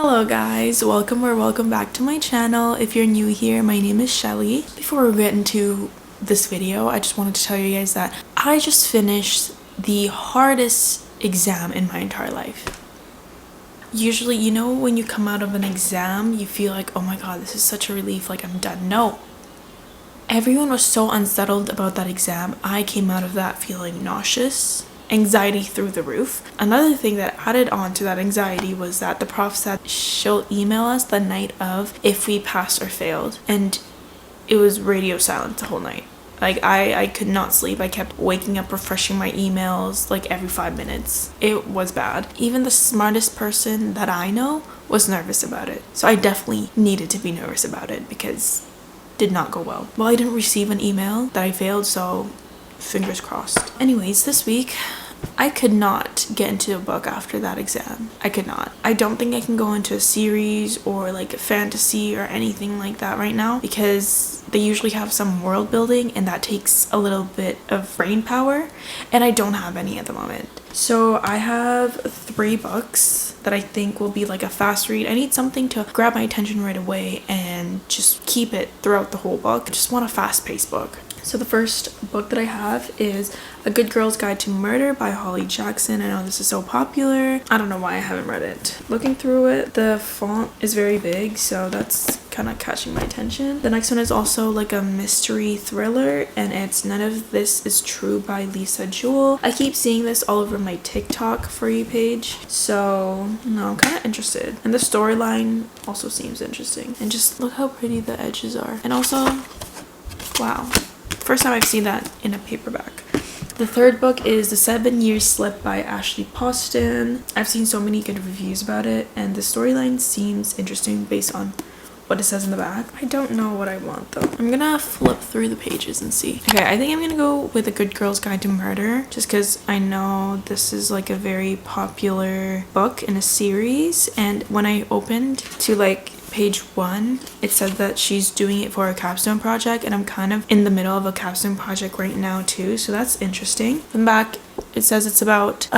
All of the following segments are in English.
Hello guys, welcome back to my channel. If you're new here, my name is Shelly. Before we get into this video, I just wanted to tell you guys that I just finished the hardest exam in my entire life. Usually, you know, when you come out of an exam, you feel like, oh my god, this is such a relief, like I'm done. No. Everyone was so unsettled about that exam. I came out of that feeling nauseous, anxiety through the roof. Another thing that added on to that anxiety was that the prof said she'll email us the night of if we passed or failed, and it was radio silence the whole night. Like I could not sleep. I kept waking up refreshing my emails like every 5 minutes. It was bad. Even the smartest person that I know was nervous about it, so I definitely needed to be nervous about it because it did not go well. Well, I didn't receive an email that I failed, so fingers crossed. Anyways, this week I could not get into a book after that exam. I could not. I don't think I can go into a series or like a fantasy or anything like that right now because they usually have some world building and that takes a little bit of brain power, and I don't have any at the moment. So I have 3 books that I think will be like a fast read. I need something to grab my attention right away and just keep it throughout the whole book. I just want a fast-paced book. So the first book that I have is A Good Girl's Guide to Murder by Holly Jackson. I know this is so popular. I don't know why I haven't read it. Looking through it, the font is very big, so that's kind of catching my attention. The next one is also like a mystery thriller, and it's None of This Is True by Lisa Jewell. I keep seeing this all over my TikTok For You page, so no, I'm kind of interested. And the storyline also seems interesting. And just look how pretty the edges are. And also, wow. First time I've seen that in a paperback. The third book is The 7 Years Slip by Ashley Poston. I've seen so many good reviews about it, and the storyline seems interesting based on what it says in the back. I don't know what I want though. I'm gonna flip through the pages and see. Okay, I think I'm gonna go with A Good Girl's Guide to Murder just because I know this is like a very popular book in a series, and when I opened to like page 1, it said that she's doing it for a capstone project, and I'm kind of in the middle of a capstone project right now too, so that's interesting. From back, it says it's about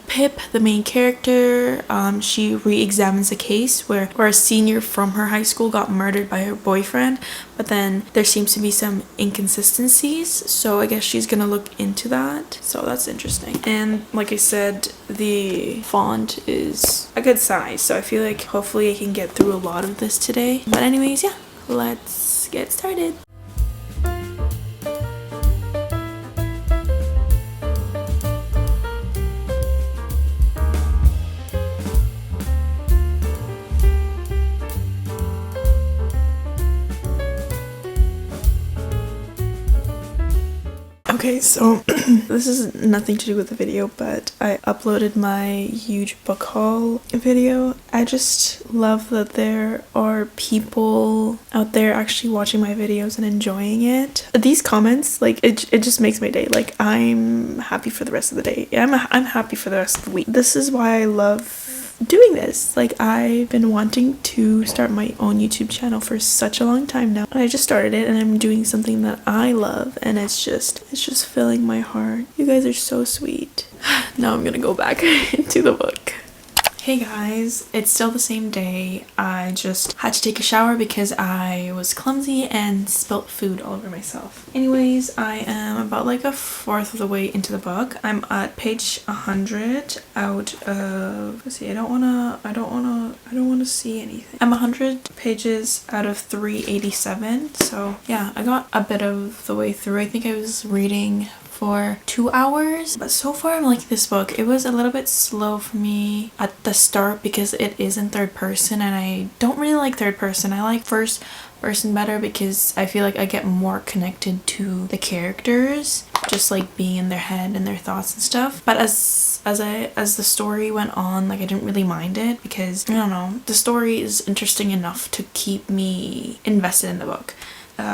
Pip, the main character. She re-examines a case where a senior from her high school got murdered by her boyfriend, but then there seems to be some inconsistencies, so I guess she's gonna look into that, so that's interesting. And like I said, the font is a good size, so I feel like hopefully I can get through a lot of this today. But anyways, yeah, let's get started. Okay, so this is nothing to do with the video, but I uploaded my huge book haul video. I just love that there are people out there actually watching my videos and enjoying it. These comments, like, it just makes my day. Like, I'm happy for the rest of the day. I'm happy for the rest of the week. This is why I love doing this. Like, I've been wanting to start my own YouTube channel for such a long time now, and I just started it, and I'm doing something that I love, and it's just filling my heart. You guys are so sweet. Now I'm gonna go back into the book. Hey guys, it's still the same day. I just had to take a shower because I was clumsy and spilt food all over myself. Anyways, I am about like a fourth of the way into the book. I'm at page 100 out of, let's see, I don't wanna see anything. I'm 100 pages out of 387. So yeah, I got a bit of the way through. I think I was reading for 2 hours, but so far I'm liking this book. It was a little bit slow for me at the start because it is in third person, and I don't really like third person. I like first person better because I feel like I get more connected to the characters, just like being in their head and their thoughts and stuff. But as the story went on, like, I didn't really mind it because, I don't know, the story is interesting enough to keep me invested in the book.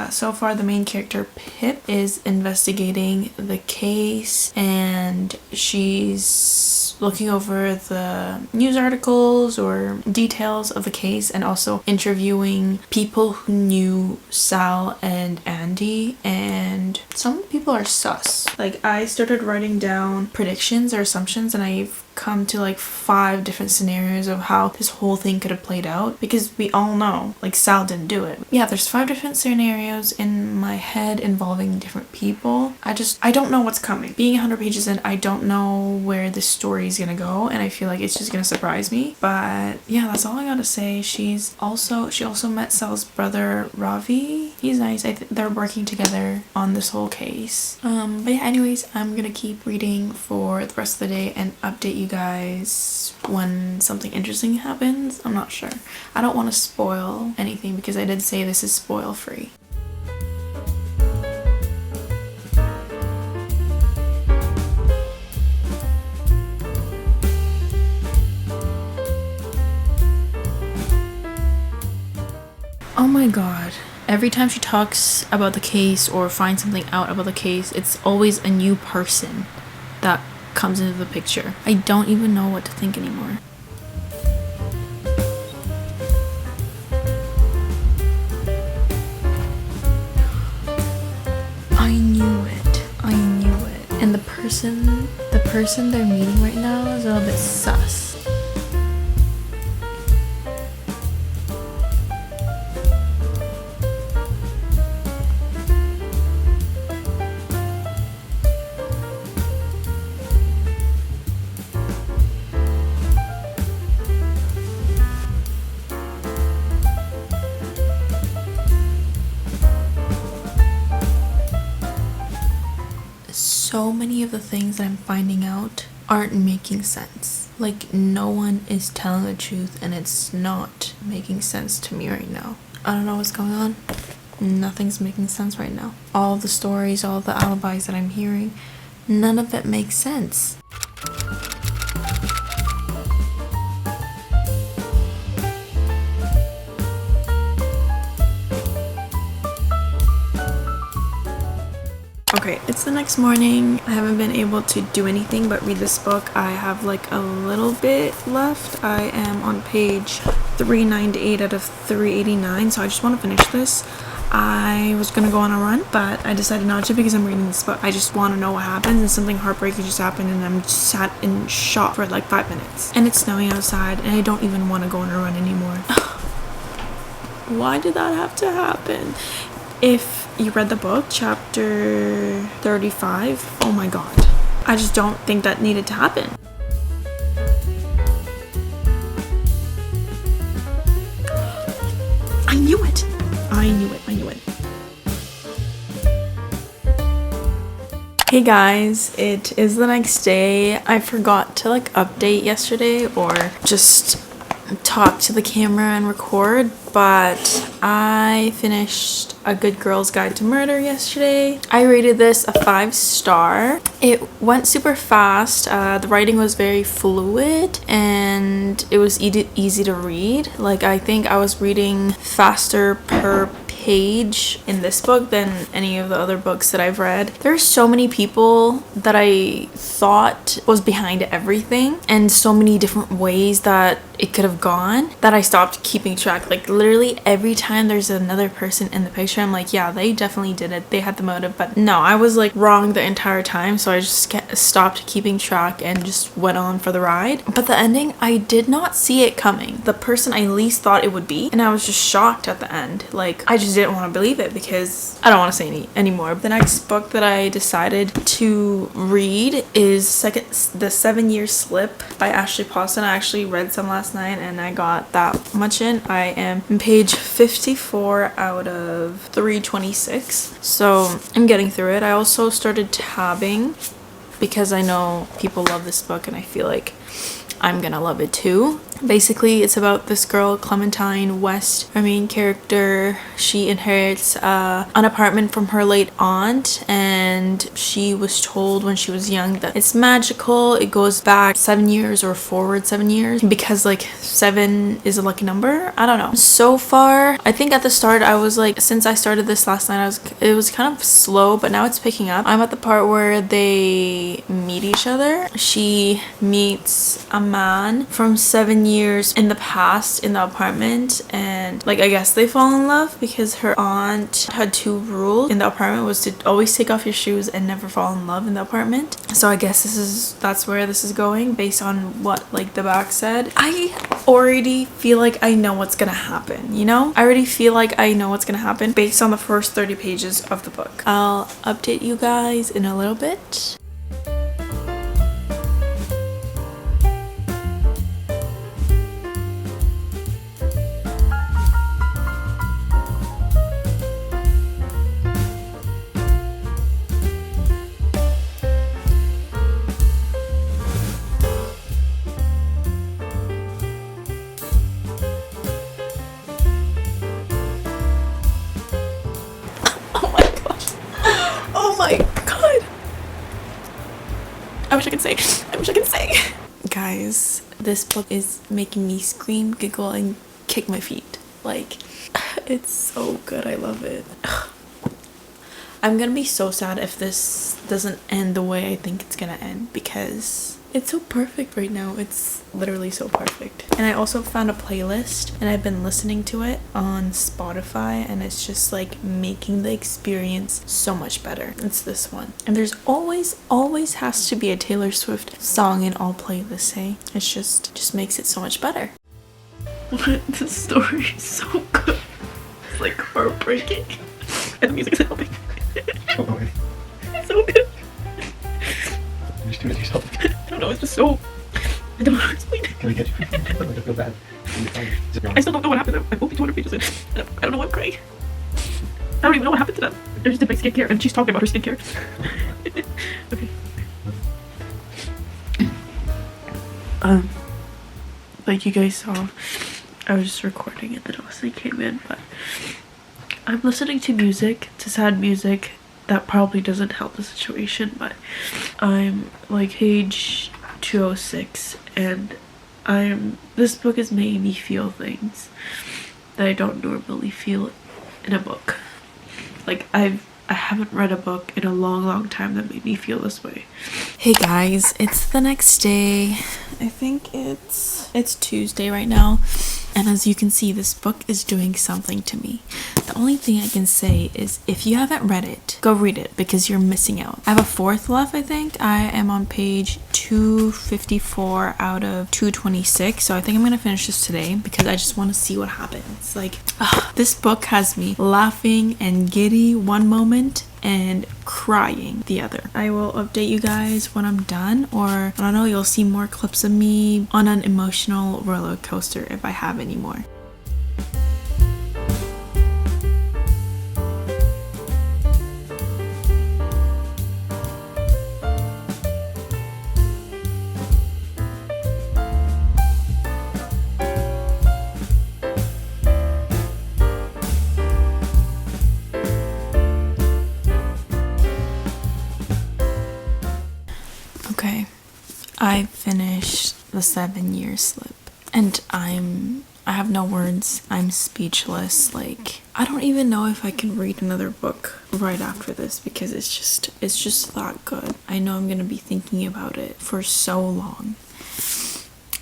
So far, the main character, Pip, is investigating the case, and she's looking over the news articles or details of the case, and also interviewing people who knew Sal and Andy, and some people are sus. Like, I started writing down predictions or assumptions, and I've come to like 5 different scenarios of how this whole thing could have played out, because we all know like Sal didn't do it. Yeah, there's 5 different scenarios in my head involving different people. I don't know what's coming. Being 100 pages in, I don't know where this story is gonna go, and I feel like it's just gonna surprise me. But yeah, that's all I gotta say. She also met Sal's brother Ravi. He's nice. They're working together on this whole case. But yeah, anyways, I'm gonna keep reading for the rest of the day and update you guys when something interesting happens. I'm not sure. I don't want to spoil anything because I did say this is spoil free. Oh my god. Every time she talks about the case or finds something out about the case, it's always a new person that comes into the picture. I don't even know what to think anymore. I knew it. And the person they're meeting right now is a little bit sus. So many of the things that I'm finding out aren't making sense. Like, no one is telling the truth, and it's not making sense to me right now. I don't know what's going on. Nothing's making sense right now. All the stories, all the alibis that I'm hearing, none of it makes sense. Okay, it's the next morning. I haven't been able to do anything but read this book. I have like a little bit left. I am on page 398 out of 389, so I just want to finish this. I was gonna go on a run, but I decided not to because I'm reading this book. I just want to know what happens, and something heartbreaking just happened, and I'm just sat in shock for like 5 minutes. And it's snowing outside, and I don't even want to go on a run anymore. Why did that have to happen? If you read the book, chapter 35, oh my god. I just don't think that needed to happen. I knew it. Hey guys, it is the next day. I forgot to like update yesterday or just talk to the camera and record, but I finished A Good Girl's Guide to Murder yesterday. I rated this a 5-star. It went super fast. The writing was very fluid and it was easy to read. Like, I think I was reading faster per page in this book than any of the other books that I've read. There's so many people that I thought was behind everything, and so many different ways that it could have gone that I stopped keeping track. Like, literally every time there's another person in the picture, I'm like, yeah, they definitely did it. They had the motive. But no, I was like wrong the entire time, so I just stopped keeping track and just went on for the ride. But the ending, I did not see it coming. The person I least thought it would be, and I was just shocked at the end. Like, I just didn't want to believe it because I don't want to say anymore. The next book that I decided to read is The 7-Year Slip by Ashley Poston. I actually read some last night and I got that much in. I am on page 54 out of 326, so I'm getting through it. I also started tabbing because I know people love this book and I feel like I'm gonna love it too. Basically, it's about this girl, Clementine West, our main character. She inherits an apartment from her late aunt, and she was told when she was young that it's magical. It goes back 7 years or forward 7 years because like 7 is a lucky number. I don't know. So far, I think at the start I was like, since I started this last night, it was kind of slow, but now it's picking up. I'm at the part where they meet each other. She meets a man from 7 years in the past in the apartment, and like I guess they fall in love because her aunt had 2 rules in the apartment, was to always take off your shoes and never fall in love in the apartment. So I guess that's where this is going based on what like the back said. I already feel like I know what's gonna happen, you know? I already feel like I know what's gonna happen based on the first 30 pages of the book. I'll update you guys in a little bit. Oh my god. I wish I could say. I wish I could say. Guys, this book is making me scream, giggle, and kick my feet. Like, it's so good. I love it. I'm gonna be so sad if this doesn't end the way I think it's gonna end, because it's so perfect right now. It's literally so perfect. And I also found a playlist and I've been listening to it on Spotify, and it's just like making the experience so much better. It's this one. And there's always has to be a Taylor Swift song in all playlists, hey? It's just makes it so much better. The story is so good. It's like heartbreaking. And the music is helping. It's so good. You're just doing it yourself. I don't know, it's just so... I don't know how to explain it. Can I get you? I don't feel bad. I still don't know what happened. I'm only 200 pages in. I don't know why I'm crying. I don't even know what happened to them. I just did my skincare and she's talking about her skincare. Okay. Like you guys saw, I was just recording and then Wesley came in, but I'm listening to music, to sad music. That probably doesn't help the situation, but I'm like page 206 and this book has made me feel things that I don't normally feel in a book. Like I haven't read a book in a long time that made me feel this way. Hey guys, it's the next day. I think it's Tuesday right now. And as you can see, this book is doing something to me. The only thing I can say is if you haven't read it, go read it because you're missing out. I have a 4th left, I think. I am on page 254 out of 226. So I think I'm going to finish this today because I just want to see what happens. Like, this book has me laughing and giddy one moment and crying the other. I will update you guys when I'm done, or I don't know, you'll see more clips of me on an emotional roller coaster if I have any more. Okay, I finished the 7-year slip and I have no words. I'm speechless. Like, I don't even know if I can read another book right after this because it's just that good. I know I'm gonna be thinking about it for so long.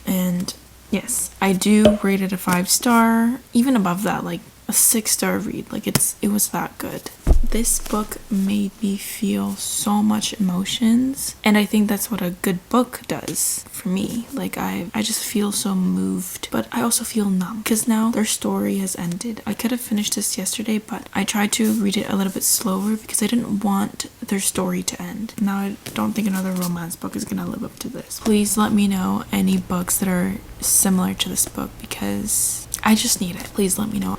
And yes, I do rate it a 5-star, even above that, like a 6-star read. Like it was that good. This book made me feel so much emotions, and I think that's what a good book does for me. Like I just feel so moved, but I also feel numb because now their story has ended. I could have finished this yesterday, but I tried to read it a little bit slower because I didn't want their story to end. Now I don't think another romance book is gonna live up to this. Please let me know any books that are similar to this book because I just need it. Please let me know.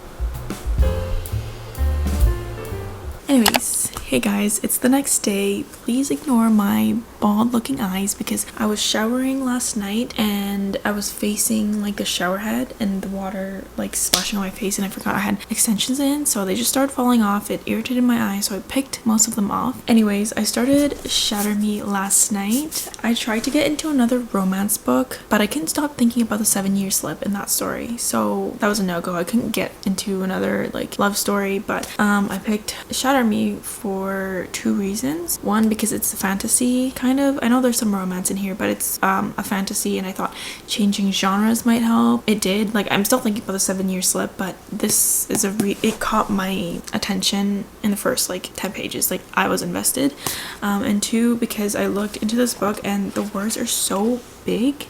Anyways, hey guys, it's the next day. Please ignore my bald looking eyes because I was showering last night and I was facing like the shower head and the water like splashing on my face, and I forgot I had extensions in, so they just started falling off. It irritated my eyes, so I picked most of them off. Anyways, I started Shatter Me last night. I tried to get into another romance book, but I couldn't stop thinking about the 7-year slip in that story, so that was a no-go. I couldn't get into another like love story, but I picked Shatter Me for for two reasons. One, because it's a fantasy, kind of. I know there's some romance in here, but it's a fantasy, and I thought changing genres might help. It did. Like, I'm still thinking about the 7-year slip, but this is it caught my attention in the first like 10 pages. Like, I was invested. And two, because I looked into this book and the words are so big.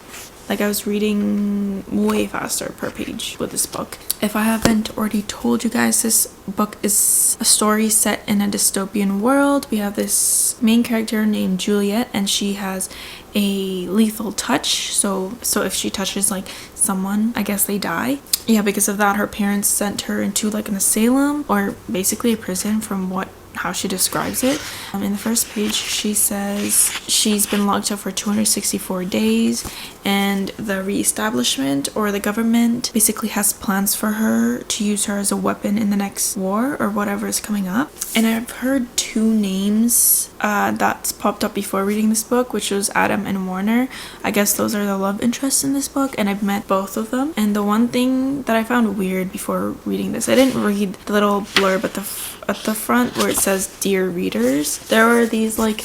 Like, I was reading way faster per page with this book. If I haven't already told you guys, this book is a story set in a dystopian world. We have this main character named Juliet, and she has a lethal touch. So if she touches like someone, I guess they die. Yeah, because of that, her parents sent her into like an asylum, or basically a prison, from how she describes it. In the first page, she says she's been locked up for 264 days, and the reestablishment, or the government, basically has plans for her to use her as a weapon in the next war or whatever is coming up. And I've heard two names that's popped up before reading this book, which was Adam and Warner. I guess those are the love interests in this book, and I've met both of them. And the one thing that I found weird before reading this, I didn't read the little blurb at the front where it says "Dear Readers." There were these like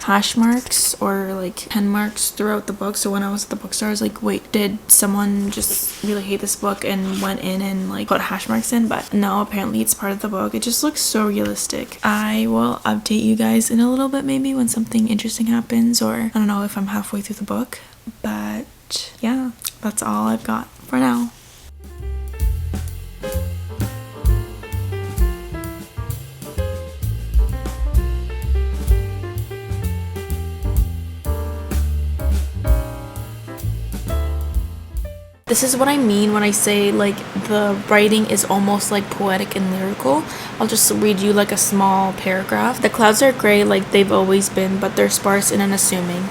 hash marks or like pen marks throughout the book. So when I was at the bookstore, I was like, wait, did someone just really hate this book and went in and like put hash marks in? But no, apparently it's part of the book. It just looks so realistic. I will update you guys in a little bit, maybe when something interesting happens, or I don't know if I'm halfway through the book. But yeah, that's all I've got for now. This is what I mean when I say like the writing is almost like poetic and lyrical. I'll just read you like a small paragraph. The clouds are gray like they've always been, but they're sparse and unassuming.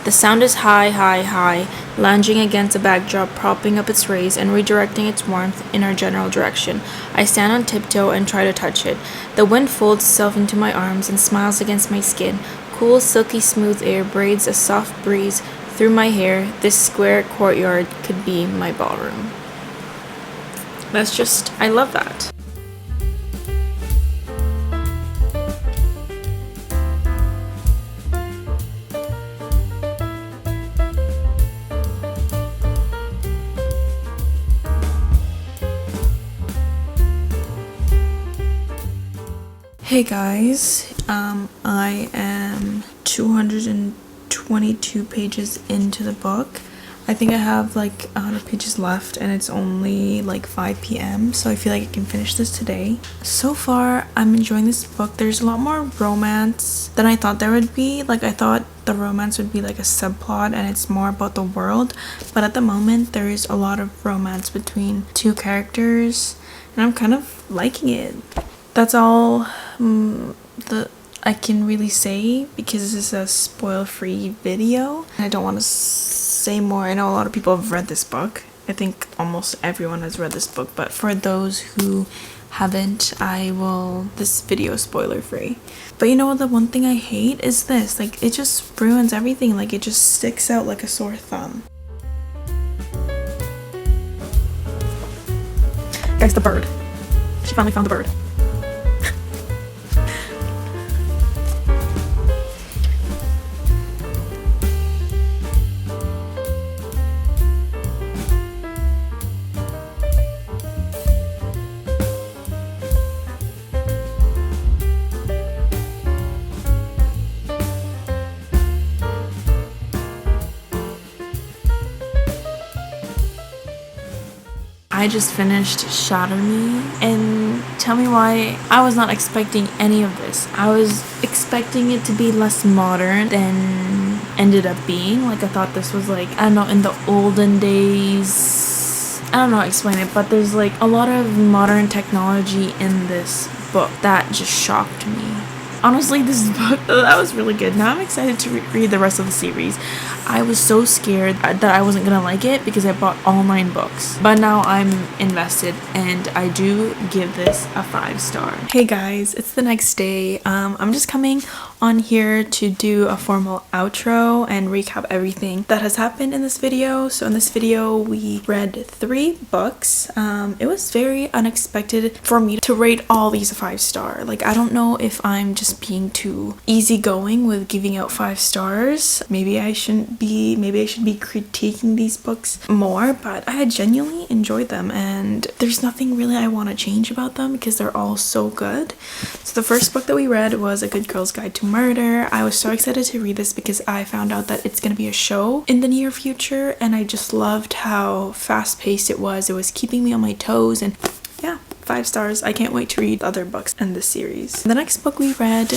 The sound is high, high, high, lounging against a backdrop, propping up its rays and redirecting its warmth in our general direction. I stand on tiptoe and try to touch it. The wind folds itself into my arms and smiles against my skin. Cool, silky, smooth air braids a soft breeze through my hair. This square courtyard could be my ballroom. I love that. Hey guys, I am 222 pages into the book. I think I have like 100 pages left, and it's only like 5 p.m. so I feel like I can finish this today. So far, I'm enjoying this book. There's a lot more romance than I thought there would be. Like, I thought the romance would be like a subplot and it's more about the world, but at the moment there is a lot of romance between two characters, and I'm kind of liking it. That's all I can really say, because this is a spoil-free video. I don't want to say more. I know a lot of people have read this book. I think almost everyone has read this book, but for those who haven't, this video is spoiler-free. But you know what, the one thing I hate is this. Like, it just ruins everything. Like, it just sticks out like a sore thumb. Guys, the bird. She finally found the bird. I just finished Shatter Me, and tell me why I was not expecting any of this. I was expecting it to be less modern than ended up being. Like, I thought this was like, I don't know, in the olden days. I don't know how to explain it, but there's like a lot of modern technology in this book that just shocked me. Honestly, this book, that was really good. Now I'm excited to read the rest of the series. I was so scared that I wasn't gonna like it because I bought all 9 books. But now I'm invested, and I do give this a 5-star. Hey guys, it's the next day. I'm just coming on here to do a formal outro and recap everything that has happened in this video. So in this video we read 3 books. It was very unexpected for me to rate all these a 5-star. Like, I don't know if I'm just being too easygoing with giving out 5 stars. Maybe I shouldn't be. Maybe I should be critiquing these books more, but I genuinely enjoyed them and there's nothing really I want to change about them because they're all so good. So the first book that we read was A Good Girl's Guide to Murder. I was so excited to read this because I found out that it's going to be a show in the near future and I just loved how fast-paced it was. It was keeping me on my toes and yeah, 5 stars. I can't wait to read other books in this series. The next book we read,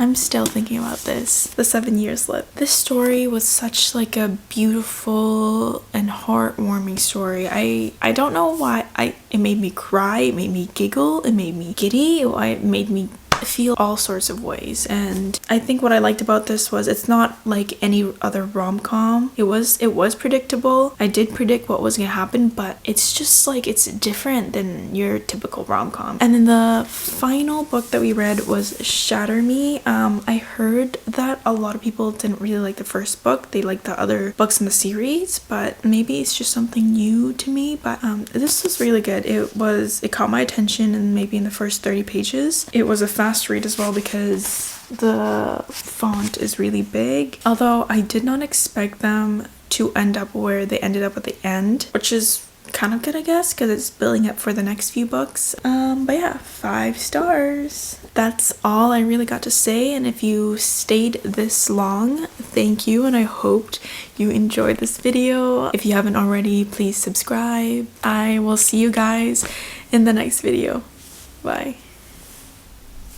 I'm still thinking about this. The 7-Year Slip. This story was such like a beautiful and heartwarming story. I don't know why it made me cry, it made me giggle, it made me giddy, it made me feel all sorts of ways. And I think what I liked about this was it's not like any other rom-com. It was predictable. I did predict what was gonna happen, but it's just like it's different than your typical rom-com. And then the final book that we read was Shatter Me. I heard that a lot of people didn't really like the first book. They liked the other books in the series, but maybe it's just something new to me. But this was really good. It caught my attention and maybe in the first 30 pages. It was a fast read as well because the font is really big. Although I did not expect them to end up where they ended up at the end, which is kind of good, I guess, because it's building up for the next few books. But yeah, 5 stars. That's all I really got to say, and if you stayed this long, thank you, and I hoped you enjoyed this video. If you haven't already, please subscribe. I will see you guys in the next video. Bye.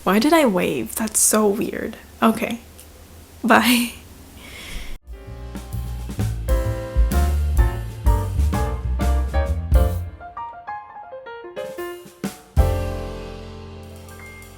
Why did I wave? That's so weird. Okay. Bye.